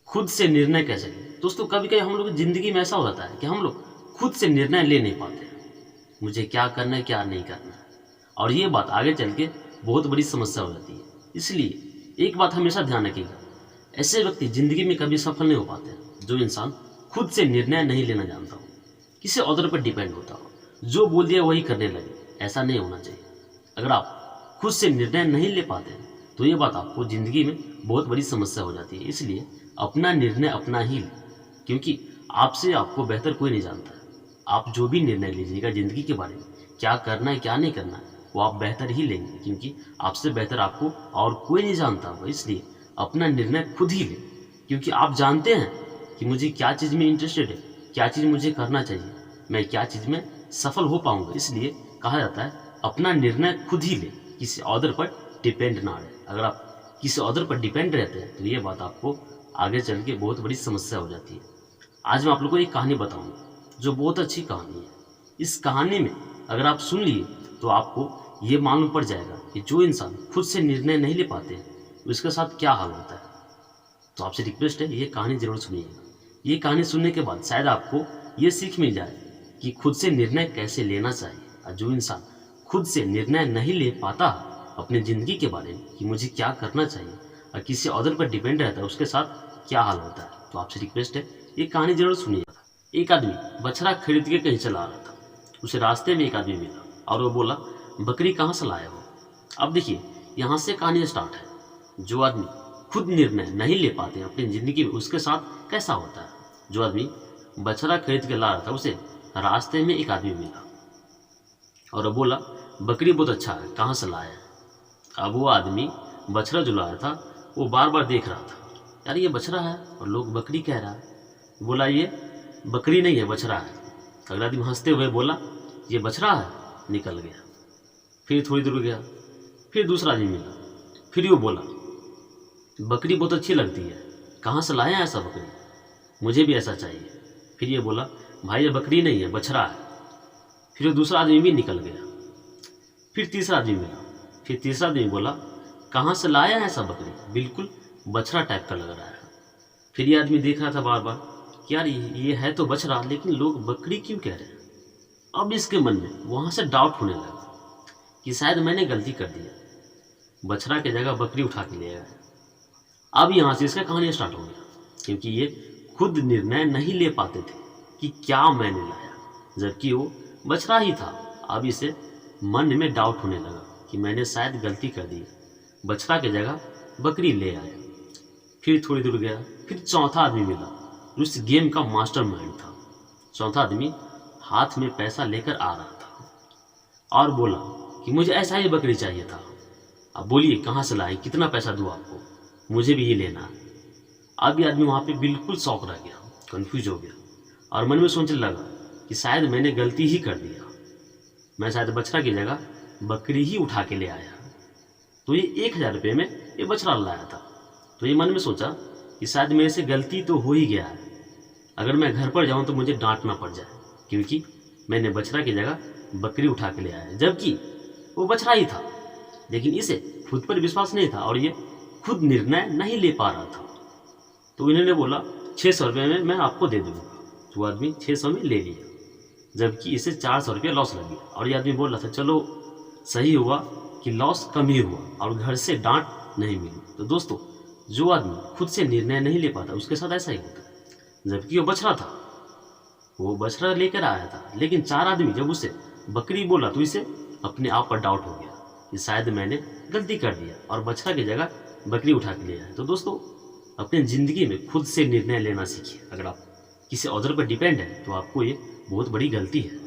खुद से निर्णय कैसे लें। दोस्तों कभी कभी हम लोग की ज़िंदगी में ऐसा हो जाता है कि हम लोग खुद से निर्णय ले नहीं पाते, मुझे क्या करना है क्या नहीं करना है, और ये बात आगे चल के बहुत बड़ी समस्या हो जाती है। इसलिए एक बात हमेशा ध्यान रखिएगा, ऐसे व्यक्ति ज़िंदगी में कभी सफल नहीं हो पाते जो इंसान खुद से निर्णय नहीं लेना जानता हो, किसी अदर पर डिपेंड होता हो, जो बोल दिया वही करने लगे। ऐसा नहीं होना चाहिए। अगर आप खुद से निर्णय नहीं ले पाते तो ये बात आपको ज़िंदगी में बहुत बड़ी समस्या हो जाती है। इसलिए अपना निर्णय अपना ही लें, क्योंकि आपसे आपको बेहतर कोई नहीं जानता है। आप जो भी निर्णय लीजिएगा ज़िंदगी के बारे में, क्या करना है क्या नहीं करना है, वो आप बेहतर ही लेंगे, क्योंकि आपसे बेहतर आपको और कोई नहीं जानता होगा। इसलिए अपना निर्णय खुद ही लें, क्योंकि आप जानते हैं कि मुझे क्या चीज़ में इंटरेस्टेड है, क्या चीज़ मुझे करना चाहिए, मैं क्या चीज़ में सफल हो पाऊंगा। इसलिए कहा जाता है अपना निर्णय खुद ही लें, किसी अदर पर डिपेंड ना रहे। अगर आप किसी अदर पर डिपेंड रहते हैं तो ये बात आपको आगे चल के बहुत बड़ी समस्या हो जाती है। आज मैं आप लोगों को एक कहानी बताऊंगा जो बहुत अच्छी कहानी है। इस कहानी में अगर आप सुन लिए तो आपको ये मालूम पड़ जाएगा कि जो इंसान खुद से निर्णय नहीं ले पाते उसके साथ क्या हाल होता है। तो आपसे रिक्वेस्ट है ये कहानी जरूर सुनिएगा। ये कहानी सुनने के बाद शायद आपको ये सीख मिल जाए कि खुद से निर्णय कैसे लेना चाहिए। और जो इंसान खुद से निर्णय नहीं ले पाता अपनी ज़िंदगी के बारे में कि मुझे क्या करना चाहिए और किसी अदर पर डिपेंड रहता है उसके साथ क्या हाल होता है, तो आपसे रिक्वेस्ट है ये कहानी जरूर सुनिएगा। एक आदमी बछड़ा खरीद के कहीं चला रहा था। उसे रास्ते में एक आदमी मिला और वो बोला, बकरी कहाँ से लाया हो। अब देखिए यहाँ से कहानी स्टार्ट है। जो आदमी खुद निर्णय नहीं ले पाते अपनी ज़िंदगी में उसके साथ कैसा होता है। जो आदमी बछड़ा खरीद के ला रहा था उसे रास्ते में एक आदमी मिला और वो बोला, बकरी बहुत अच्छा है, कहाँ से लाया है। अब वो आदमी बछड़ा जो लाया था वो बार बार देख रहा था, यार ये बछड़ा है और लोग बकरी कह रहा है। बोला ये बकरी नहीं है बछड़ा है। अगला आदमी हंसते हुए बोला, ये बछड़ा है। निकल गया। फिर थोड़ी दूर गया, फिर दूसरा आदमी मिला, फिर वो बोला, बकरी बहुत अच्छी लगती है, कहाँ से लाया है ऐसा बकरी, मुझे भी ऐसा चाहिए। फिर ये बोला, भाई ये बकरी नहीं है बछड़ा है। फिर वो दूसरा आदमी भी निकल गया। फिर तीसरा आदमी मिला, फिर तीसरा आदमी बोला, कहाँ से लाया है ऐसा बकरी, बिल्कुल बछड़ा टाइप का लग रहा है। फिर ये आदमी देख रहा था बार बार कि यार ये है तो बछड़ा, लेकिन लोग बकरी क्यों कह रहे हैं। अब इसके मन में वहाँ से डाउट होने लगा कि शायद मैंने गलती कर दिया, बछड़ा की जगह बकरी उठा के ले आया। अब यहाँ से इसका कहानी स्टार्ट हो गया, क्योंकि ये खुद निर्णय नहीं ले पाते थे कि क्या मैंने लाया, जबकि वो बछड़ा ही था। अब इसे मन में डाउट होने लगा कि मैंने शायद गलती कर दी, बछड़ा की जगह बकरी ले आया। फिर थोड़ी दूर गया, फिर चौथा आदमी मिला, उस गेम का मास्टरमाइंड था। चौथा आदमी हाथ में पैसा लेकर आ रहा था और बोला कि मुझे ऐसा ही बकरी चाहिए था। अब बोलिए कहाँ से लाए, कितना पैसा दूँ आपको, मुझे भी ये लेना है। अब ये आदमी वहाँ पे बिल्कुल शॉक रह गया, कंफ्यूज हो गया और मन में सोचने लगा कि शायद मैंने गलती ही कर दिया, मैं शायद बछड़ा की जगह बकरी ही उठा के ले आया। तो ये 1000 रुपये में ये बछड़ा लाया था। तो ये मन में सोचा कि शायद मेरे से गलती तो हो ही गया है, अगर मैं घर पर जाऊँ तो मुझे डांटना पड़ जाए, क्योंकि मैंने बछड़ा की जगह बकरी उठा के ले आया, जबकि वो बछड़ा ही था। लेकिन इसे खुद पर विश्वास नहीं था और ये खुद निर्णय नहीं ले पा रहा था। तो इन्होंने बोला 600 रुपये में मैं आपको दे दूँगा। तो आदमी 600 में ले लिया, जबकि इसे 400 रुपये लॉस लग गया। और ये आदमी बोल रहा था चलो सही हुआ कि लॉस कम ही हुआ और घर से डांट नहीं मिली। तो दोस्तों जो आदमी खुद से निर्णय नहीं ले पाता उसके साथ ऐसा ही होता है। जबकि वो बछड़ा था, वो बछड़ा लेकर आया था, लेकिन 4 आदमी जब उसे बकरी बोला तो इसे अपने आप पर डाउट हो गया कि शायद मैंने गलती कर दिया और बछड़ा की जगह बकरी उठा के ले आया। तो दोस्तों अपनी ज़िंदगी में खुद से निर्णय लेना सीखिए। अगर आप किसी अदर पर डिपेंड है तो आपको ये बहुत बड़ी गलती है।